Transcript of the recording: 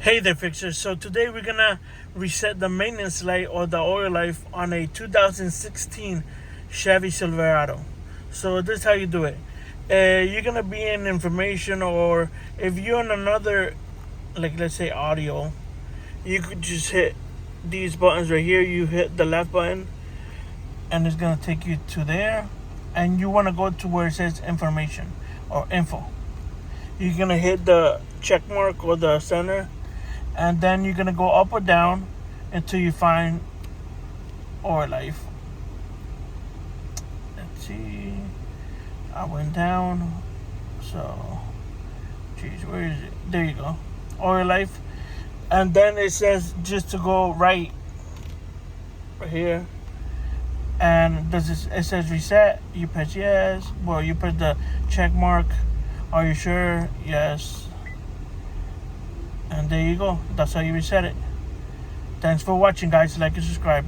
Hey there, fixers. So today we're gonna reset the maintenance light or the oil life on a 2016 Chevy Silverado. So this is how you do it. You're gonna be in information, or if you're in another, like let's say audio, you could just hit these buttons right here. You hit the left button, and it's gonna take you to there. And you wanna go to where it says information or info. You're gonna hit the check mark or the center, and then you're gonna go up or down until you find oil life. Let's see, I went down, so geez, where is it? There you go, oil life. And then it says just to go right here, and it says reset. You press yes, well, you press the check mark. Are you sure? Yes. And there you go. That's how you reset it. Thanks for watching, guys. Like and subscribe.